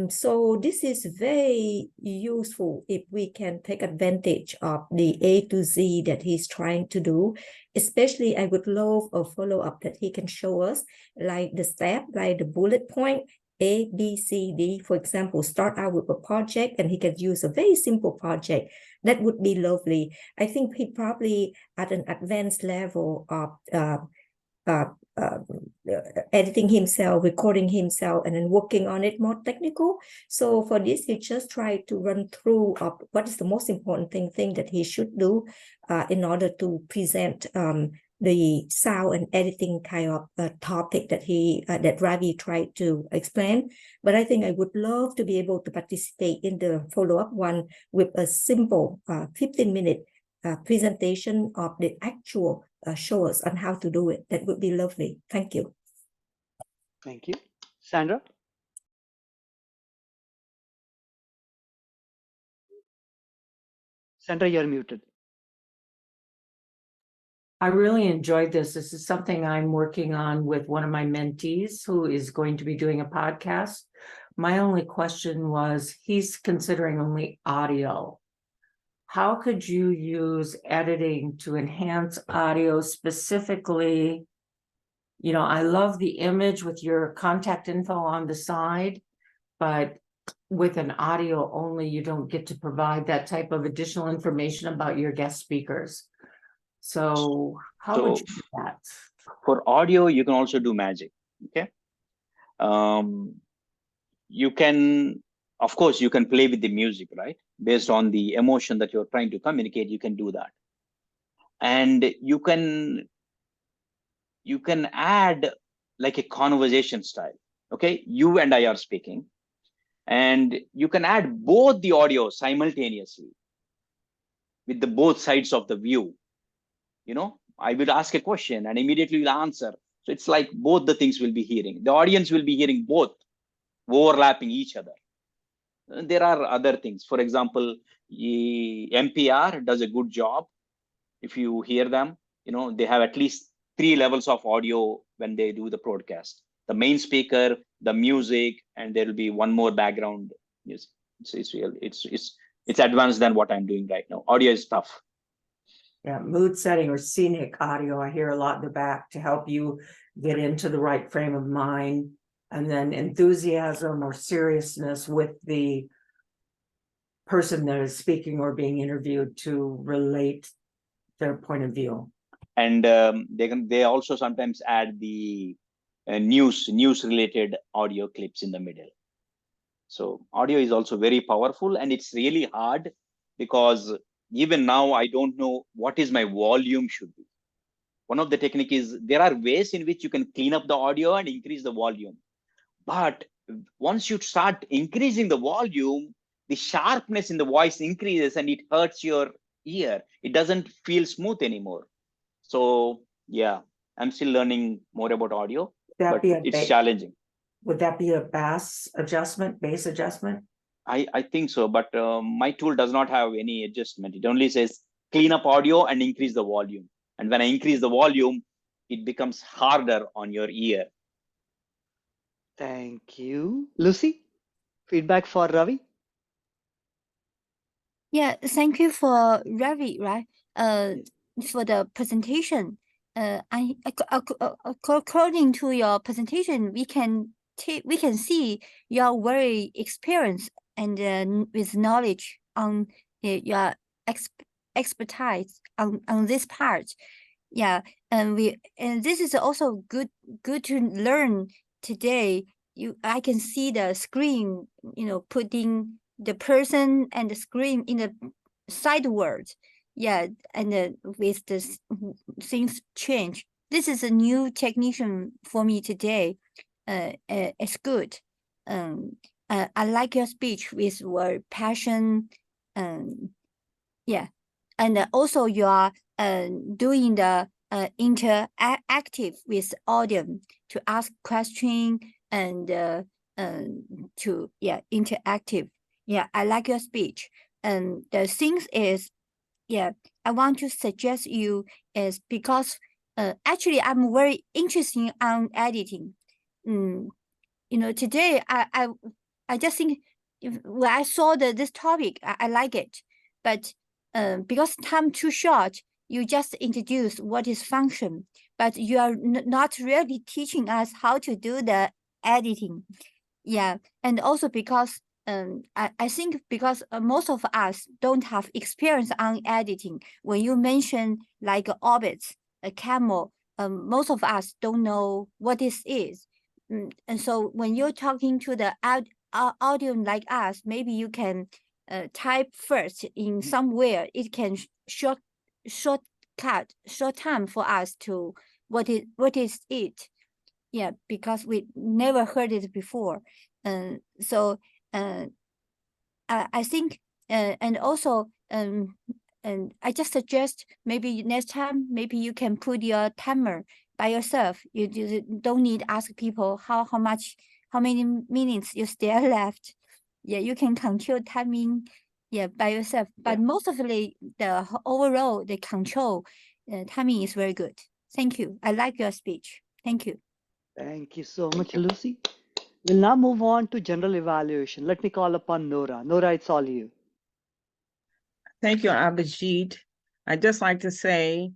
So this is very useful if we can take advantage of the A to Z that he's trying to do. Especially, I would love a follow-up that he can show us, like the step, like the bullet point, A, B, C, D. For example, start out with a project and he can use a very simple project. That would be lovely. I think he probably at an advanced level of editing himself, recording himself, and then working on it more technical. So for this, he just try to run through what is the most important thing that he should do in order to present the sound and editing kind of topic that that Ravi tried to explain. But I think I would love to be able to participate in the follow-up one with a simple 15-minute presentation of the actual show us on how to do it. That would be lovely. Thank you. Thank you. Sandra? Sandra, you're muted. I really enjoyed this. This is something I'm working on with one of my mentees who is going to be doing a podcast. My only question was, he's considering only audio. How could you use editing to enhance audio specifically? You know, I love the image with your contact info on the side, but with an audio only, you don't get to provide that type of additional information about your guest speakers. So how would you do that? For audio, you can also do magic. Okay. You can, of course, you can play with the music, right? Based on the emotion that you're trying to communicate, you can do that. And you can add like a conversation style. Okay. You and I are speaking, and you can add both the audio simultaneously with the both sides of the view. You know, I will ask a question and immediately will answer. So it's like both the things will be hearing. The audience will be hearing both, overlapping each other. There are other things. For example, NPR does a good job. If you hear them, you know, they have at least 3 levels of audio when they do the broadcast. The main speaker, the music, and there will be one more background music. It's advanced than what I'm doing right now. Audio is tough. Yeah, mood setting or scenic audio, I hear a lot in the back to help you get into the right frame of mind. And then enthusiasm or seriousness with the person that is speaking or being interviewed to relate their point of view. And they also sometimes add the news related audio clips in the middle. So audio is also very powerful, and it's really hard because even now I don't know what is my volume should be. One of the technique is there are ways in which you can clean up the audio and increase the volume. But once you start increasing the volume, the sharpness in the voice increases and it hurts your ear, it doesn't feel smooth anymore. So yeah, I'm still learning more about audio, That but be a it's challenging. would that be a bass adjustment? I think so, but my tool does not have any adjustment. It only says clean up audio and increase the volume. And when I increase the volume, it becomes harder on your ear. Thank you. Lucy, feedback for Ravi? Yeah, thank you for Ravi, right? For the presentation. According to your presentation, we can see you're very experienced and with knowledge on your expertise on this part. Yeah, and this is also good to learn today. I can see the screen, putting the person and the screen in the sideways. Yeah, and with this things change. This is a new technician for me today. It's good. I like your speech with word passion. Yeah, and also you are doing the interactive with audience to ask question and to interactive. Yeah, I like your speech. And the things is, yeah, I want to suggest you is because actually I'm very interested on editing. Today I just think when I saw this topic, I like it, but because time too short, you just introduce what is function, but you are not really teaching us how to do the editing. Yeah, and also because I think because most of us don't have experience on editing. When you mention like orbits, a camel, most of us don't know what this is. And so when you're talking to the audio like us, maybe you can type first in somewhere. It can short time for us to what is it. Yeah, because we never heard it before. So I think and also and I just suggest maybe next time maybe you can put your timer by yourself. You don't need ask people how many minutes you still left. Yeah, you can control timing. Yeah, by yourself. But mostly the overall the control timing is very good. Thank you. I like your speech. Thank you. Thank you so much, Lucy. We'll now move on to general evaluation. Let me call upon Nora. Nora, it's all you. Thank you, Abhijit. I'd just like to say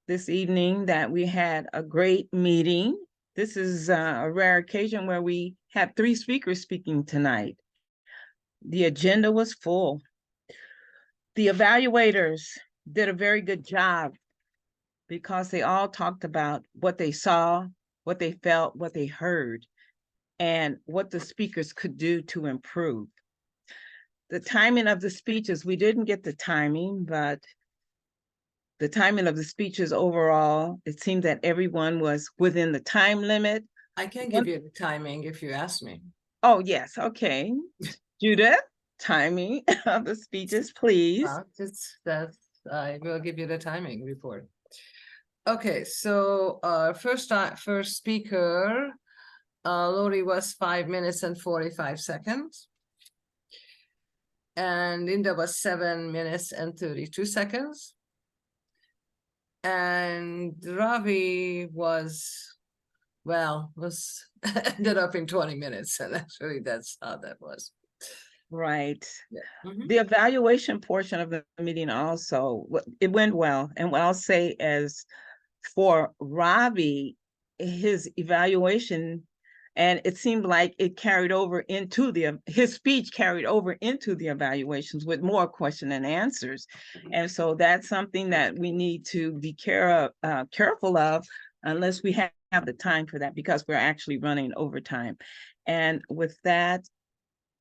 this evening that we had a great meeting. This is a rare occasion where we had 3 speakers speaking tonight. The agenda was full. The evaluators did a very good job because they all talked about what they saw, what they felt, what they heard, and what the speakers could do to improve. The timing of the speeches, we didn't get the timing, but the timing of the speeches overall, it seemed that everyone was within the time limit. I can give you the timing if you ask me. Oh, yes. Okay. Judith, timing of the speeches, please. I will give you the timing report. Okay, so first speaker, Lori was 5 minutes and 45 seconds. And Linda was 7 minutes and 32 seconds. And Ravi ended up in 20 minutes. And actually that's how that was. Right. Yeah. The evaluation portion of the meeting also, it went well. And what I'll say is for Ravi, his evaluation, and it seemed like it carried over into his speech carried over into the evaluations with more question and answers. And so that's something that we need to be careful of unless we have the time for that, because we're actually running overtime. And with that,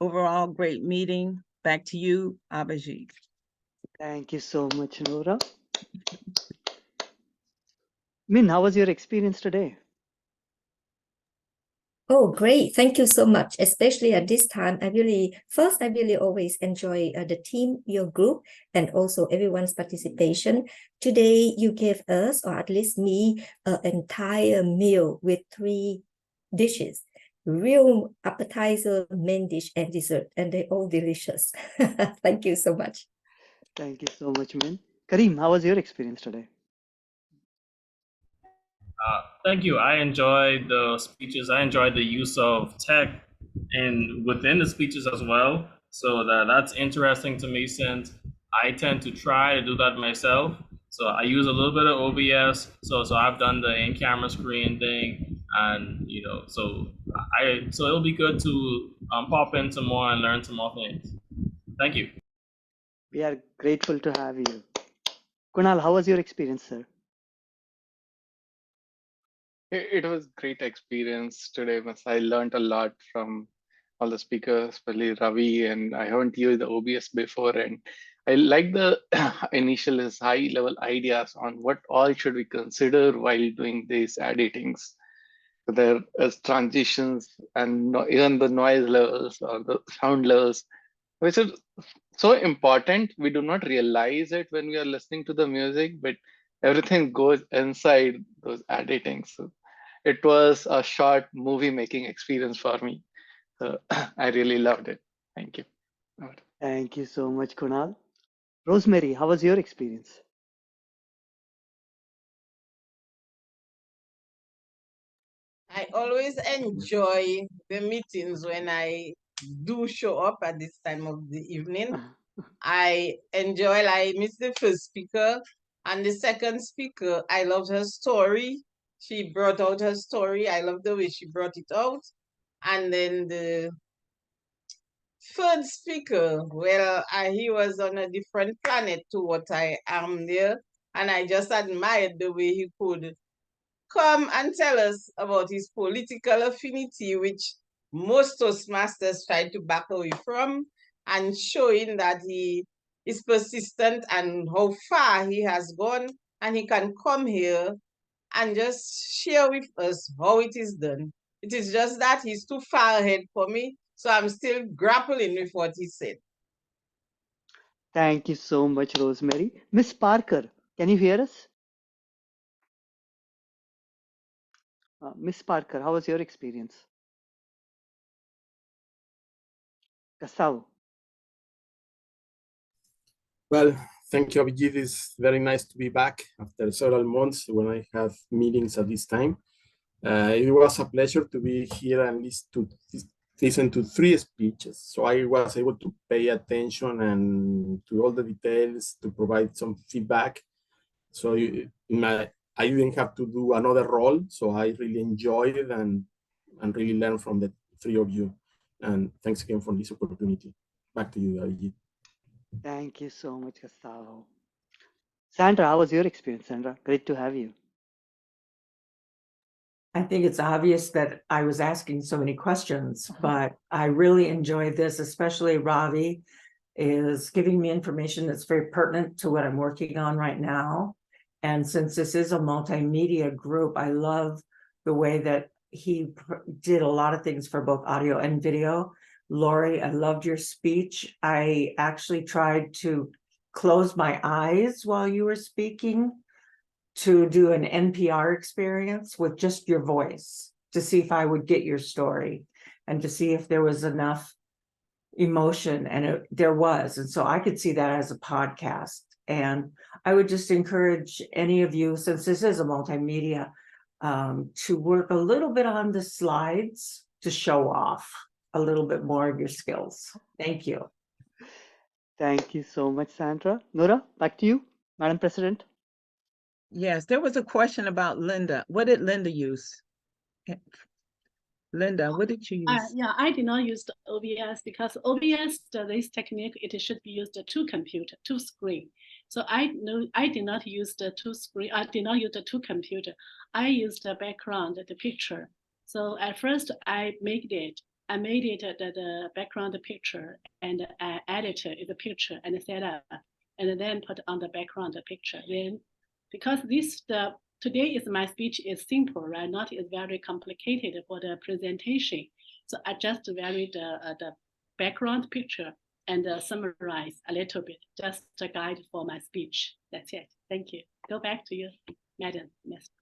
overall, great meeting. Back to you, Abhijit. Thank you so much, Nora. Min, how was your experience today? Oh, great. Thank you so much. Especially at this time, I really always enjoy the team, your group, and also everyone's participation. Today, you gave us, or at least me, an entire meal with 3 dishes. Real appetizer, main dish, and dessert, and they're all delicious. Thank you so much. Thank you so much, Min. Kareem, how was your experience today? Thank you. I enjoyed the speeches. I enjoyed the use of tech and within the speeches as well. So that's interesting to me since I tend to try to do that myself. So I use a little bit of OBS. So I've done the in-camera screen thing, and so it'll be good to pop into more and learn some more things. Thank you. We are grateful to have you. Kunal, how was your experience, sir? It was great experience today. Miss. I learned a lot from all the speakers, especially Ravi, and I haven't used the OBS before. And I like the initial high level ideas on what all should we consider while doing these editings. So there is transitions and even the noise levels or the sound levels, which is so important. We do not realize it when we are listening to the music, but everything goes inside those editings. So it was a short movie making experience for me. So I really loved it. Thank you. Thank you so much, Kunal. Rosemary, how was your experience? I always enjoy the meetings when I do show up at this time of the evening. I enjoy, I miss the first speaker and the second speaker. I loved her story. She brought out her story. I love the way she brought it out. And then the third speaker, well, he was on a different planet to what I am there. And I just admired the way he could come and tell us about his political affinity, which most Toastmasters try to back away from, and showing that he is persistent and how far he has gone, and he can come here and just share with us how it is done. It is just that he's too far ahead for me, so I'm still grappling with what he said. Thank you so much, Rosemary. Miss Parker, can you hear us? Miss Parker, how was your experience? Gustavo. Well, thank you, Abhijit. It's very nice to be back after several months when I have meetings at this time. It was a pleasure to be here and listen to 3 speeches. So I was able to pay attention and to all the details to provide some feedback. So I didn't have to do another role. So I really enjoyed it and really learned from the 3 of you. And thanks again for this opportunity. Back to you, Abhijit. Thank you so much, Gustavo. Sandra, how was your experience, Sandra? Great to have you. I think it's obvious that I was asking so many questions, but I really enjoyed this, especially Ravi is giving me information that's very pertinent to what I'm working on right now. And since this is a multimedia group, I love the way that he did a lot of things for both audio and video. Lori, I loved your speech. I actually tried to close my eyes while you were speaking to do an NPR experience with just your voice to see if I would get your story and to see if there was enough emotion, and there was. And so I could see that as a podcast. And I would just encourage any of you, since this is a multimedia, to work a little bit on the slides to show off a little bit more of your skills. Thank you. Thank you so much, Sandra. Nora, back to you, Madam President. Yes, there was a question about Linda. What did Linda use? Linda, what did you use? Yeah, I did not use the OBS because OBS, this technique, it should be used two screen. So I did not use the two screen. I did not use the two computer. I used the background, the picture. So at first I made it the background picture, and I edited the picture and set up, and then put on the background picture. Then because today is my speech is simple, right? Not is very complicated for the presentation. So I just varied the background picture and summarize a little bit, just a guide for my speech. That's it. Thank you. Go back to you, Madam.